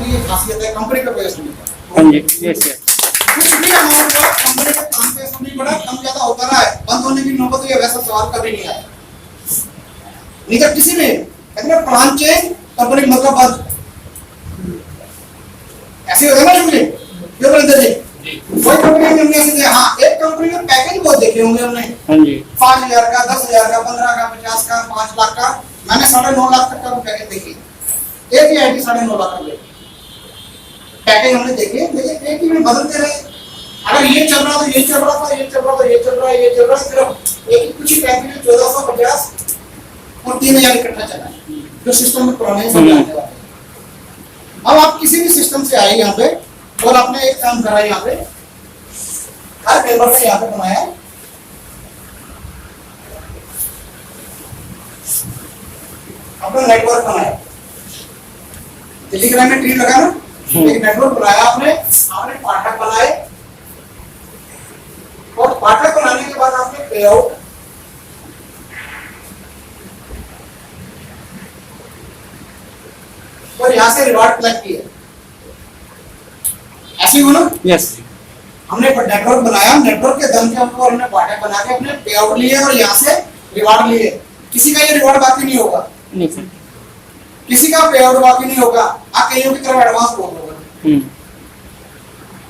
की ये खासियत है कंपनी का पैसा नहीं हाँ जी, यस यस। कुछ भी अमाउंट हुआ कंपनी का काम पैसा नहीं बढ़ा, कम ज्यादा होता रहा है, बंद होने की नौबत ये वैसा सवाल कभी नहीं आया। नहीं तो किसी में कहते हैं प्लान चेंज कंपनी मतलब बंद, ऐसे होता है ना मुझे क्यों बोलते थे कोई कंपनी हमने ऐसे दिया। हाँ, एक कंपनी में पैकेज बहुत देखे होंगे हमने, हाँ जी 5,000 का, 10,000 का, 15 का, 50 का, 5 लाख का। मैंने 9.5 लाख तक का पैकेज देखी, एक ही आईटी 9.5 लाख का पैकेज हमने देखे, लेकिन एक ही में बदलते रहे। अगर ये चल रहा था, ये चल रहा था, ये चल रहा था, ये चल रहा है, ये चल रहा है, सिर्फ एक ही कुछ ही पैकेज में 1450 और 3,000 इकट्ठा चला है, जो सिस्टम में पुराने समझाने वाले। अब आप किसी भी सिस्टम से आए यहाँ पे और आपने एक काम करा यहाँ पे, हर मेंबर ने यहाँ पे बनाया अपना नेटवर्क बनाया, टेलीग्राम में ट्री लगा ना, एक नेटवर्क बनाया आपने पाठक बनाए, और पाठक बनाने के बाद आपने पे आउट और यहाँ से रिवार्ड कलेक्ट किया, ऐसे हो ना। यस। हमने नेटवर्क बनाया, नेटवर्क के दम के ऊपर हमने पाठक बना के अपने पे आउट लिए और यहाँ से रिवार्ड लिए। किसी का ये रिवार्ड बाकी नहीं होगा, नहीं सर, किसी का पे आउट बाकी नहीं होगा। आप कईयों की तरफ एडवांस बोल रहे हो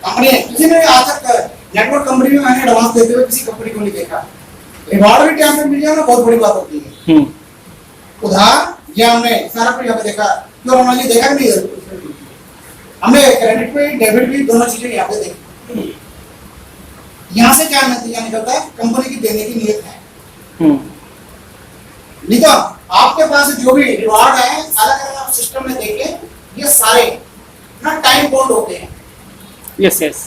कंपनी, किसी ने आज तक नेटवर्क कंपनी में मैंने एडवांस देते हुए किसी कंपनी को नहीं देखा। रिवार्ड भी टाइम पे मिल जाना बहुत बड़ी बात होती है। उधार या हमने सारा कुछ यहाँ पे देखा, क्यों हमने ये देखा नहीं, हमने क्रेडिट पे डेबिट भी दोनों चीजें यहाँ पे देखी। यहाँ से क्या नतीजा निकलता है, कंपनी की देने की नीयत है। नहीं तो आपके पास जो भी रिवार्ड है अलग अलग आप सिस्टम में देखें, ये सारे ना टाइम बाउंड होते हैं। Yes yes.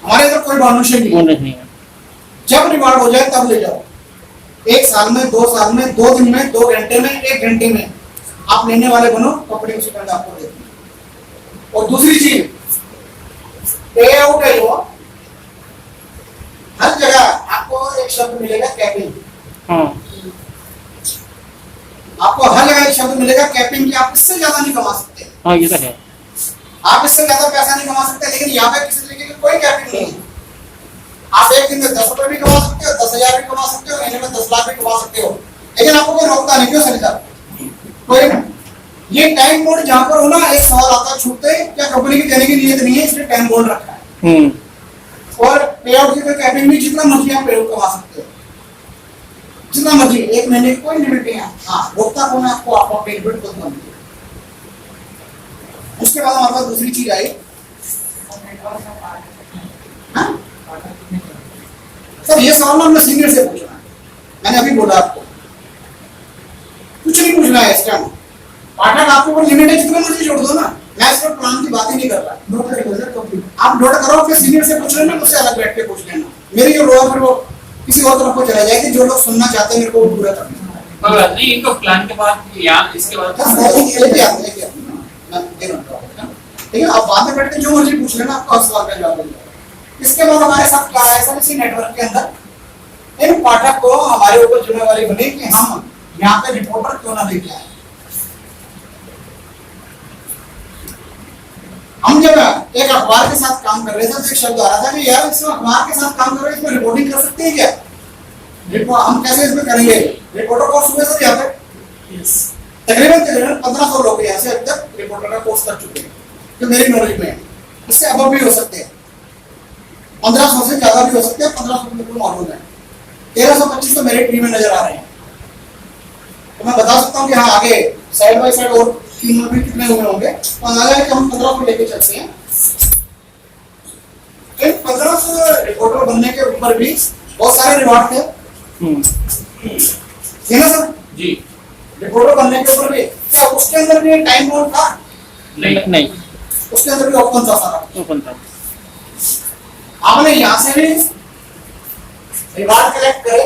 हमारे इधर कोई बाउंडेशन नहीं है, जब रिवार्ड हो जाए तब ले जाओ। 1 साल में, 2 साल में, 2 दिन में, 2 घंटे में, 1 घंटे में आप लेने वाले बनो, कंपनी उसी फंड आपको देती है। और दूसरी चीज पे आउट है, वो हर जगह आपको एक शब्द मिलेगा कैपिंग। आपको हर जगह एक शब्द मिलेगा कैपिंग की, आप इससे ज्यादा नहीं कमा सकते। हाँ ये तो है, आप इससे ज्यादा पैसा नहीं कमा सकते, लेकिन यहाँ पे किसी तरीके की कोई कैपिंग नहीं है। आप एक दिन में 10 रुपए भी कमा सकते हो, 10,000 भी कमा सकते हो, महीने में 10 लाख भी कमा सकते हो, लेकिन आपको कोई रोकता नहीं। क्यों सर? कोई ये टाइम बोर्ड जहाँ पर हो ना, एक सवाल आता है छूटते क्या कंपनी की देने की नीयत नहीं है, इसलिए टाइम बोर्ड रखा है। और पे आउट की कोई कैपिंग नहीं, जितना मर्जी आप पे आउट कमा सकते हो, जितना मर्जी, 1 महीने की कोई लिमिट नहीं है। हाँ, रोकता कौन है आपको? आपका पेमेंट खुद बन। उसके बाद हमारे पास दूसरी चीज आई, सर ये सवाल ना हमने सीनियर से पूछना है, मैंने अभी बोला आपको कुछ नहीं पूछना है इस टाइम। पाठक आपके ऊपर लिमिट है, जितना मर्जी जोड़ दो ना, मैं इस पर प्लान की बात ही नहीं कर रहा। आप नोट करो, अपने सीनियर से पूछ लेना, मुझसे अलग बैठ के पूछ लेना। मेरी जो रोआ फिर वो किसी और तरफ को चला जाएगी, जो लोग सुनना चाहते हैं मेरे को पूरा करना। नहीं, इनको प्लान के बाद या इसके बाद ठीक है, आप बाद में बैठ के जो मर्जी पूछ लेना, आपको हर सवाल का जवाब मिल जाएगा। इसके बाद हमारे साथ क्या है सर, इसी नेटवर्क के अंदर इन पाठक को हमारे ऊपर जिम्मेवारी बनी कि हम यहाँ पे रिपोर्टर क्यों ना लेके आए। हम जब एक अखबार के साथ काम कर रहे थे तो एक शब्द आ रहा था कि यार इसमें अखबार के साथ काम कर रहे हैं, इसमें रिपोर्टिंग कर सकते हैं क्या? हम कैसे इसमें करेंगे? रिपोर्टर कोर्स हुए सर यहाँ पे तकरीबन 1500 लोग यहाँ से अब तक रिपोर्टर का कोर्स कर चुके हैं, जो मेरी नॉलेज में है। इससे अब भी हो सकते हैं, 1500 से ज्यादा भी हो सकते हैं, 1500 बिल्कुल मालूम है। 1325 तो मेरे टीम में नजर आ रहे हैं, तो मैं बता सकता हूँ कि हाँ आगे साइड बाय साइड और टीम में भी कितने हुए होंगे, तो अंदाजा है कि हम 15 को लेके चलते हैं। इन 1500 रिपोर्टर बनने के ऊपर भी बहुत सारे रिवार्ड थे, है ना सर जी। रिपोर्टर बनने के ऊपर भी क्या उसके अंदर भी टाइम बोर्ड था? नहीं, उसके अंदर भी ओपन था सारा, ओपन था। आपने यहाँ से भी रिवार्ड कलेक्ट करे,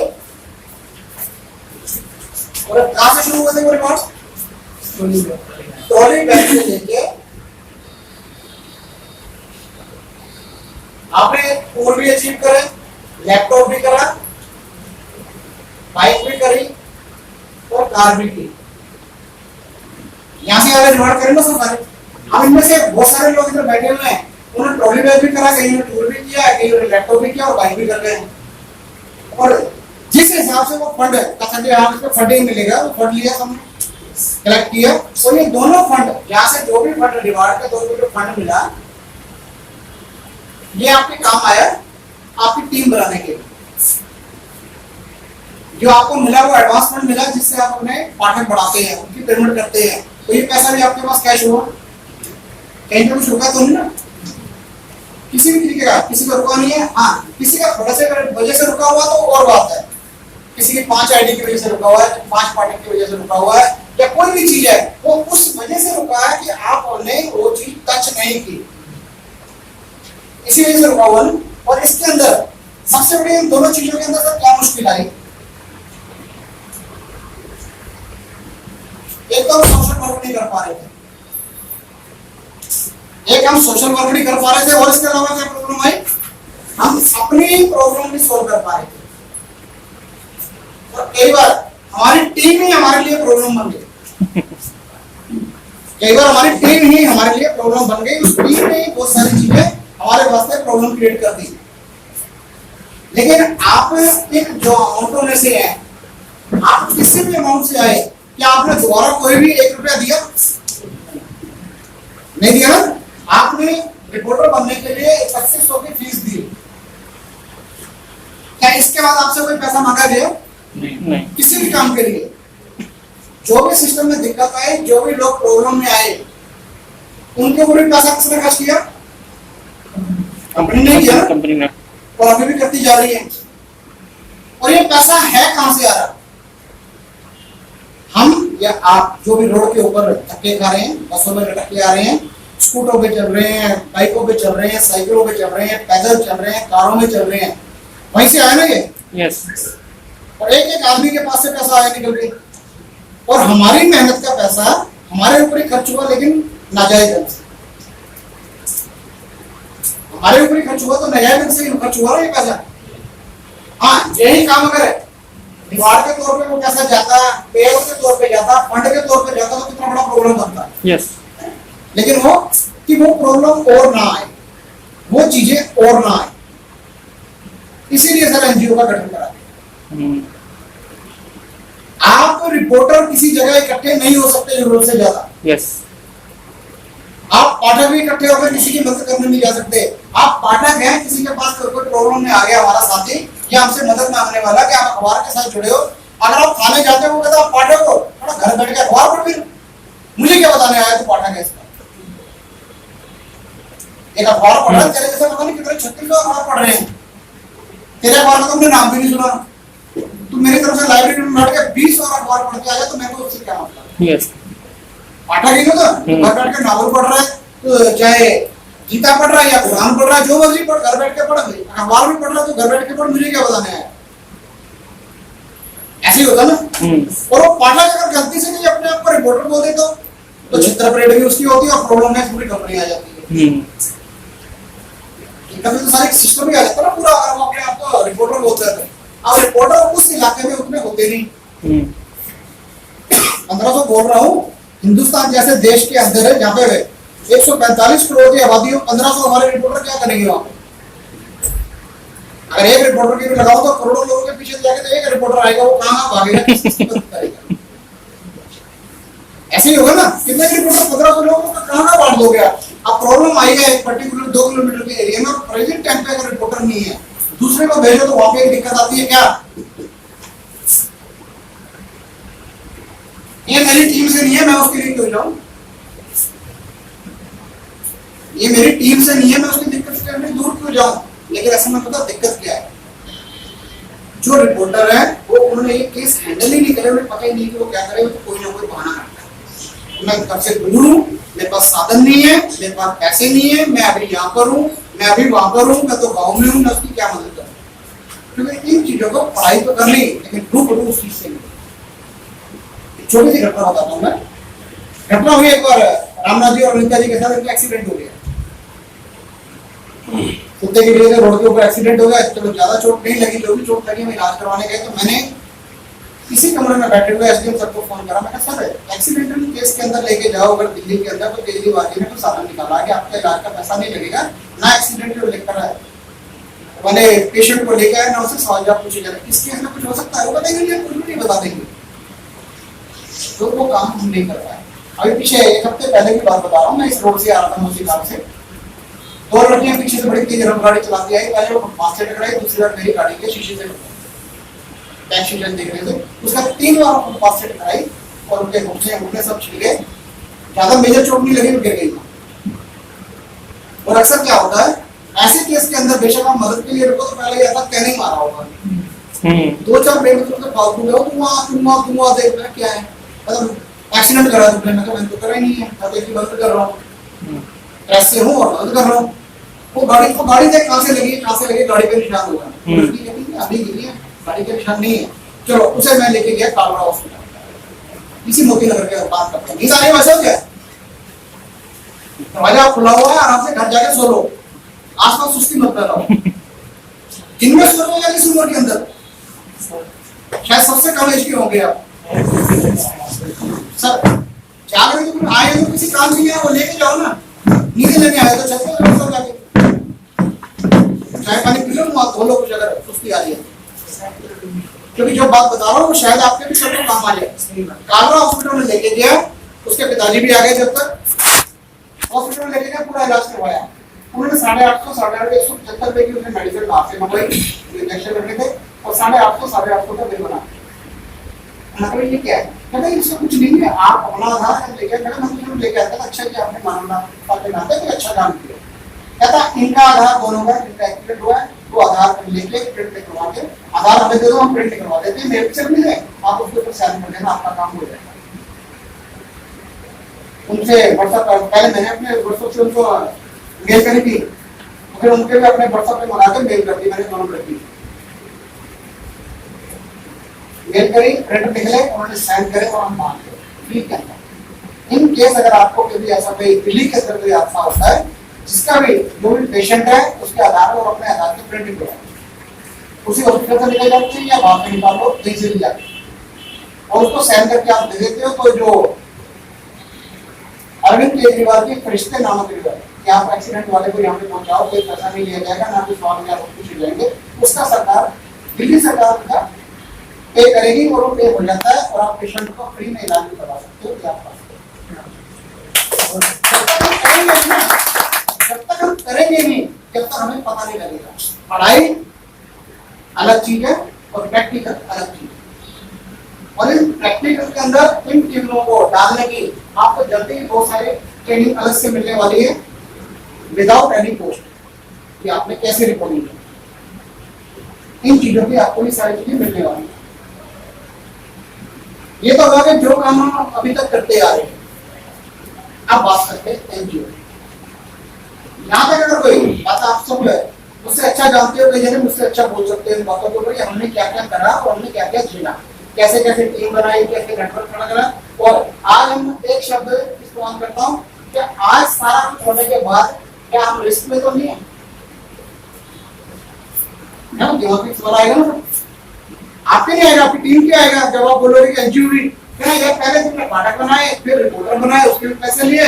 और कहाँ से शुरू हुए थे वो रिवार्ड? ट्रॉली बैग से लेके आपने फोन भी अचीव करे, लैपटॉप भी करा, बाइक भी करी और कार भी की। यहाँ से वाले रिवार्ड करें ना सब सारे। अब इनमें से बहुत सारे लोग इधर बैठे हुए हैं, उन्होंने ट्रॉली बैग भी करा, कहीं ने टूर भी किया, कहीं ने लैपटॉप भी किया और बाइक भी कर गए हैं। और जिस हिसाब से वो फंड फंडिंग मिलेगा वो फंड लिया हमने, कलेक्ट किया, और ये दोनों फंड यहाँ से जो भी फंड रिवार्ड का जो फंड मिला ये आपके काम आया आपकी टीम बनाने के लिए। जो आपको मिला वो एडवांस फंड मिला जिससे आप अपने पार्टनर बढ़ाते हैं, उनकी पेमेंट करते हैं, तो ये पैसा भी आपके पास कैश हुआ, कहीं पे कुछ रुका तो नहीं ना, किसी भी तरीके का किसी का रुका नहीं है। हाँ, किसी का थोड़ा से वजह से रुका हुआ तो और बात है, किसी की 5 आईडी की वजह से रुका हुआ है, 5 पार्टनर की वजह से रुका हुआ है, या कोई भी चीज है वो उस वजह से रुका है कि आपने वो चीज टच नहीं की, इसी वजह से रुका हुआ ना। और इसके अंदर सबसे बड़ी इन दोनों चीजों के अंदर सर क्या मुश्किल आई, एक तो हम सोशल वर्क नहीं कर पा रहे थे, एक हम सोशल वर्क नहीं कर पा रहे थे, और इसके अलावा क्या प्रॉब्लम आई, हम अपनी प्रॉब्लम नहीं सॉल्व कर पा रहे थे। और कई बार हमारी टीम ही हमारे लिए प्रॉब्लम बन गई, कई बार हमारी टीम ही हमारे लिए प्रॉब्लम बन गई, उस टीम ने बहुत सारी चीजें हमारे वास्ते प्रॉब्लम क्रिएट कर दी। लेकिन आप एक जो अमाउंट होने से है, आप किसी भी अमाउंट से आए, क्या आपने दोबारा कोई भी 1 रुपया दिया? नहीं दिया ना। आपने रिपोर्टर बनने के लिए 2500 की फीस दी, क्या इसके बाद आपसे कोई पैसा मांगा गया? नहीं। किसी भी काम के लिए जो भी सिस्टम में दिक्कत आए, जो भी लोग प्रॉब्लम में आए, उनके ऊपर पैसा किसने खर्च किया? कंपनी ने किया, कंपनी ने, और अभी भी करती जा रही है। और ये पैसा है कहां से आ रहा? हम या आप जो भी रोड के ऊपर धक्के खा रहे हैं, बसों में धक्के आ रहे हैं, स्कूटरों पे चल रहे हैं, बाइकों पे चल रहे हैं, साइकिलों पे चल रहे हैं, पैदल चल रहे हैं, कारों में चल रहे हैं, वहीं से आया ना ये। यस। और एक एक आदमी के पास से पैसा आया निकल के, और हमारी मेहनत का पैसा हमारे ऊपर ही खर्च हुआ, लेकिन नाजायज ढंग से हमारे ऊपर ही खर्च हुआ, तो नाजायज ढंग से खर्च हुआ ना ये पैसा। हाँ, यही काम अगर रिवार्ड के तौर पे वो पैसा जाता, पेयर के तौर पे जाता, फंड के तौर पे जाता, तो कितना बड़ा प्रॉब्लम बनता। यस। लेकिन वो कि वो प्रॉब्लम और ना आए, वो चीजें और ना आए, इसीलिए सर एनजीओ का गठन करा। आप रिपोर्टर किसी जगह इकट्ठे नहीं हो सकते जरूरत से ज्यादा। यस। आप पाठक भी इकट्ठे होकर किसी की मदद करने नहीं जा सकते। आप पाठक हैं, किसी के पास कोई प्रॉब्लम में आ गया हमारा साथी या हमसे मदद मांगने वाला, कि आप अखबार के साथ जुड़े हो, अगर आप थाने जाते हो कहते आप पाठक हो, थोड़ा घर बैठ के अखबार पढ़, फिर मुझे क्या बताने आया तू पाठक है इसका? एक अखबार पढ़ रहा है, तेरे जैसे पता नहीं कितने 36 अखबार पढ़ रहे हैं, तेरे अखबार का तुमने नाम भी नहीं सुना, तू मेरी तरफ से लाइब्रेरी में बैठ के 20 और अखबार पढ़ के आ जाए, तो मेरे को उससे क्या मतलब? यस। पाठक ही ना, घर बैठ के नावल पढ़ रहा है, तो चाहे गीता पढ़ रहा है या कुरान पढ़ रहा है, जो मर्जी पढ़, घर बैठ के पढ़, अखबार भी पढ़ रहा है तो घर बैठ के पढ़, मुझे क्या बताने आया? ऐसे ही होता ना। और वो पाठक अगर गलती से नहीं अपने आप को रिपोर्टर बोल दे तो चित्र परेड भी उसकी होती है और प्रॉब्लम में पूरी कंपनी आ जाती है। कभी तो सारे सिस्टम ही आ जाता है ना पूरा, अगर वो अपने आप को रिपोर्टर बोलते हैं। अब रिपोर्टर उस इलाके में उतने होते नहीं। 1500 बोल रहा हूँ, हिंदुस्तान जैसे देश के अंदर है जहाँ पे 145 करोड़ की आबादी हो, 1500 हमारे रिपोर्टर क्या करेंगे वहां पे? अगर एक रिपोर्टर की भी लगाओ तो करोड़ों लोगों के पीछे जाके तो एक रिपोर्टर आएगा, वो कहाँ भागेगा, किसकी मदद करेगा? ऐसे ही होगा ना, कितने रिपोर्टर 1500 लोगों को कहाँ बांट दोगे आप? अब प्रॉब्लम आएगा एक पर्टिकुलर 2 किलोमीटर के एरिया में, और प्रेजेंट टाइम पे अगर रिपोर्टर नहीं है, दूसरे को भेजो तो वहां पे एक दिक्कत आती है। क्या ये मेरी टीम से नहीं है, मैं उसके लिए क्यों जाऊं? ये मेरी टीम से नहीं है, मैं उसकी दिक्कत से दूर क्यों जाऊं? लेकिन ऐसा में पता दिक्कत क्या है, जो रिपोर्टर है वो उन्होंने ये केस हैंडल ही नहीं करे, उन्हें पता ही नहीं कि वो क्या करे, तो कोई ना कोई बहाना करता है। मैं कब से दूर हूँ, मेरे पास साधन नहीं है, मेरे पास पैसे नहीं है, मैं अभी यहाँ पर हूँ, मैं अभी वहां पर हूँ, मैं तो गाँव में हूँ, मैं उसकी क्या मदद करूँ? क्योंकि इन चीजों को पढ़ाई तो करनी, लेकिन रूबरू उस चीज से नहीं। छोटी सी घटना बताता हूँ मैं। घटना हुई एक बार रामनाथ जी और अनिता जी के साथ, इनका एक्सीडेंट हो गया। कुत्ते की वजह से रोड के ऊपर एक्सीडेंट हो गया, चलो ज्यादा चोट नहीं लगी, जो भी चोट लगी मैं इलाज करवाने गए, तो मैंने इसी कमरे में बैठे हुए एसडीएम सर को फोन करा, मैंने सर एक्सीडेंटल केस के अंदर लेके जाओ अगर दिल्ली के अंदर, तो केजरीवाल ने तो साधन निकाला कि आपका इलाज का पैसा नहीं लगेगा, ना एक्सीडेंटल लेकर आए मैंने पेशेंट को लेके आए, ना उसे सवाल जवाब पूछे जाए इस केस में कुछ हो सकता है, वो बताएंगे कुछ भी नहीं बता देंगे, तो वो काम हम नहीं कर पाए। अभी पीछे एक हफ्ते पहले की बात बता रहा हूँ, मैं इस रोड से आ रहा था मूसी गांव से, दो लड़कियां पीछे से बड़ी तेज रफ्तार गाड़ी चलाती आई, पहले वो फुटपाथ से टकराई, दूसरी बार मेरी गाड़ी के शीशे से बैक शीशे देख रहे थे, उसका 3 बार फुटपाथ से टकराई और उनके घुटने सब छिल गए, ज्यादा मेजर चोट नहीं लगी, गिर गई। और अक्सर क्या होता है ऐसे केस के अंदर, बेशक आप मदद के लिए रुको तो पहले ऐसा कहने ही मारा होगा, 2-4 बेमित्र तो फालतू में हो, तुम वहां देख रहे क्या है, मतलब एक्सीडेंट करा तुमने, मैं तो करा ही नहीं है, मैं तो एक मदद कर रहा हूँ, ऐसे हूँ और मदद कर रहा हूँ। वो गाड़ी देख कहाँ से लगी, गाड़ी पे निशान होगा, अभी गिरी है, गाड़ी के निशान नहीं है, चलो उसे मैं लेके गया कालरा हॉस्पिटल, इसी मोती नगर के बात करते हैं, नहीं वैसा क्या दरवाजा खुला हुआ है, आराम से घर जाके सो लो, आसपास सुस्ती मत कराओ, दिन में सो लो या इस उम्र के अंदर, शायद सबसे कम एज के होंगे आप सर, जाग रहे तो आए तो किसी काम नहीं है, वो लेके जाओ ना, नींद लेने आए तो चलते हो सब जाके, चाय पानी पी लो, धो लो कुछ अगर सुस्ती आ रही है, क्योंकि जो बात बता रहा हूँ वो शायद आपके भी सबको काम आ जाए। कालरा हॉस्पिटल में लेके गया, उसके पिताजी भी आ गए, जब तक हॉस्पिटल में लेके गया पूरा इलाज करवाया, उन्होंने 850 175 रुपए की उसने मेडिसिन वहां से मंगवाई, इंजेक्शन लगने थे, और 850 850 का बिल बना। मतलब ये क्या है, कहते हैं इससे कुछ नहीं है, आप अपना आधार लेके, मैं लेके आता था, अच्छा कि आपने मानना आपने नाते कि अच्छा काम किया, कहता इनका आधार दोनों का इनका एक्टिवेट हुआ है, वो आधार लेके प्रिंट करवा के, आधार हमें दे दो, हम प्रिंट करवा देते हैं, मेरे पिक्चर नहीं है, आप उसके ऊपर साइन कर देना, आपका काम हो जाएगा। उनसे व्हाट्सएप पहले मैंने अपने व्हाट्सएप से उनको मेल करी थी, फिर उनके भी अपने व्हाट्सएप पे मंगा के मेल कर दी, मैंने दोनों कर दी, मेल करी, प्रिंट निकले, उन्होंने साइन करे और हम मान गए, ठीक है। इन केस अगर आपको कभी ऐसा कोई दिल्ली के अंदर कोई हादसा होता है, जिसका भी जो भी पेशेंट है उसके आधार और अपने आधार की प्रिंटिंग करो, उसी हॉस्पिटल से निकल जाते हैं या वहां से निकाल लो, कहीं से भी जाके, और उसको साइन करके आप दे देते हो, तो जो अरविंद केजरीवाल की फरिश्ते नामक रिवर कि आप एक्सीडेंट वाले को यहाँ पे पहुंचाओ, कोई पैसा नहीं लिया जाएगा, ना कोई सवाल या कुछ लेंगे, उसका सरकार दिल्ली सरकार का पे करेगी और वो पे हो जाता है, और आप पेशेंट को फ्री में इलाज भी करवा सकते हो, जब तक हम करेंगे नहीं, जब तक हमें पता नहीं लगेगा। पढ़ाई अलग चीज है और प्रैक्टिकल अलग चीज है, और इन प्रैक्टिकल के अंदर इन चीजों को डालने की आपको जल्दी बहुत सारे ट्रेनिंग अलग से मिलने वाली है, विदाउट एनी पोस्ट, कि आपने कैसे रिपोर्टिंग की, इन चीजों की आपको ये सारी चीजें मिलने वाली है। ये तो होगा कि जो काम हम अभी तक करते आ रहे हैं, अब बात करते हैं एनजीओ। यहाँ तक अगर कोई बात आप सब मुझसे अच्छा जानते हो, कई जने मुझसे अच्छा बोल सकते हैं इन बातों को, कि हमने क्या क्या करा और हमने क्या क्या झेला, कैसे कैसे टीम बनाई, कैसे नेटवर्क खड़ा करा, और आज हम एक शब्द इस्तेमाल करता हूँ कि आज सारा कुछ होने के बाद क्या हम रिस्क में तो नहीं है ना, दिमाग में सवाल आएगा ना, आपके नहीं आएगा, आपकी टीम क्या आएगा, जब आप बोलोगे कि एनजीओ भी पहले तुमने प्रोडक्ट बनाए, फिर रिपोर्टर बनाए, उसके भी पैसे लिए,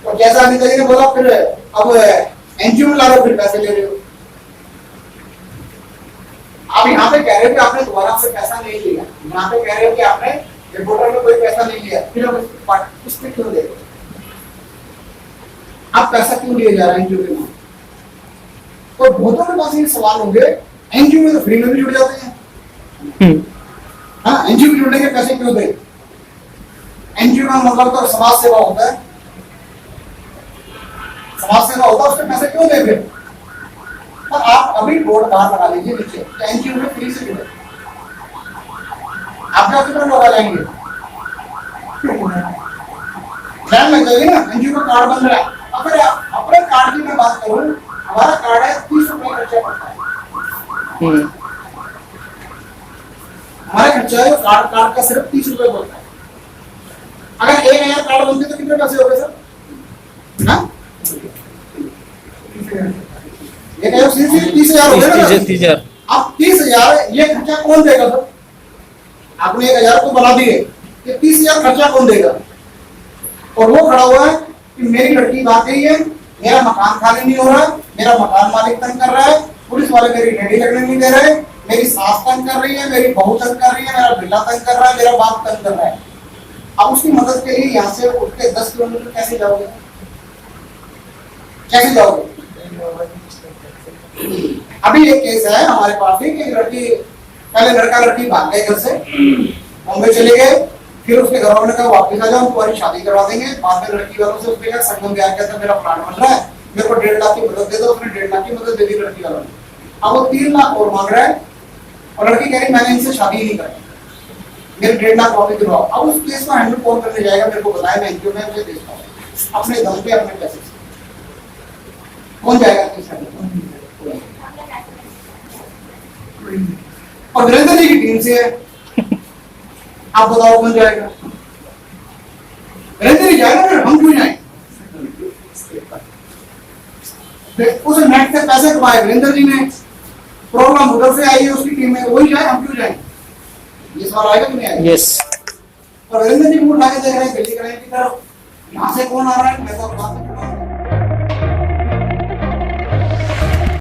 और जैसा अमित जी ने बोला फिर अब एनजीओ में ला रहे हो, फिर पैसे ले रहे हो। आप यहाँ पे कह रहे हो कि आपने दोबारा से पैसा नहीं लिया, यहाँ पे कह रहे हो कि आपने रिपोर्टर में कोई पैसा नहीं लिया, फिर आप उस पर क्यों दे रहे हो, आप पैसा क्यों लिए जा रहे हैं एनजीओ के नाम? तो बहुतों के पास ये सवाल होंगे, एनजीओ में तो फ्री में भी जुड़ जाते हैं, हाँ एनजीओ जुड़ने के पैसे क्यों दे? एनजीओ का मतलब तो समाज सेवा होता है, समाज सेवा होता है, उसके पैसे क्यों दे फिर? पर आप अभी बोर्ड बाहर लगा लीजिए नीचे, एनजीओ में फ्री से जुड़े, आप क्या कितना लोग आ जाएंगे, लाइन लग जाएगी ना, एनजीओ का कार्ड बन रहा है। अगर अपने कार्ड की मैं बात करूं, हमारा कार्ड है 30 रुपए खर्चा पड़ता है, हमारा खर्चा है कार्ड का सिर्फ 30 रुपए पड़ता है। अगर 1000 कार्ड बनते तो कितने पैसे हो गए सर? ये कहो सिर्फ 30,000 हो गए ना, 30,000। अब 30,000 ये खर्चा कौन देगा सर? आपने 1000 को बना दिए, ये 30,000 खर्चा कौन देगा? और वो खड़ा हुआ है कि मेरी लड़की भाग गई है, मेरा मकान खाली नहीं हो रहा, मेरा मकान मालिक तंग कर रहा है, पुलिस वाले मेरी रेडी लगने नहीं दे रहे, मेरी सास तंग कर रही है, मेरी बहू तंग कर रही है, मेरा बिल्ला तंग कर रहा है, मेरा बाप तंग कर रहा है। अब उसकी मदद के लिए यहाँ से उठ के 10 किलोमीटर कैसे जाओगे? कैसे जाओगे? अभी एक केस है हमारे पास ही कि लड़की, पहले लड़का लड़की भाग गए घर से, बॉम्बे चले गए, फिर उसके घर वालों ने कहा वापस आ जाओ, तुम्हारी शादी करवा देंगे। बाद में लड़की वालों से उसने कहा संगम ब्याह कहता मेरा प्लाट बन रहा है, मेरे को 1.5 लाख की मदद दे दो। उसने 1.5 लाख की मदद दे दी लड़की वालों ने। अब वो 3 लाख और मांग रहा है और लड़की कह रही मैंने इनसे शादी नहीं कराई, मेरे 1.5 लाख वापस दिलवाओ। अब उस केस को हैंडल कौन करने जाएगा? मेरे को बताया, मैं एनजीओ में मुझे देखता हूँ अपने दम पे अपने पैसे से। कौन जाएगा केस हैंडल? और वीरेंद्र जी की टीम से है, आप बताओ कौन जाएगा? वीरेंद्र जी जाएगा फिर हम क्यों जाएं? उस नेट से पैसे कमाए वीरेंद्र जी ने, प्रॉब्लम उधर से आई है उसकी टीम में, वही जाए, हम क्यों जाएं? ये सवाल आएगा कि नहीं आएगा? यस। और वीरेंद्र जी को उठा के देख रहे हैं दिल्ली की तरफ, यहाँ से कौन आ रहा है? मैं तो बात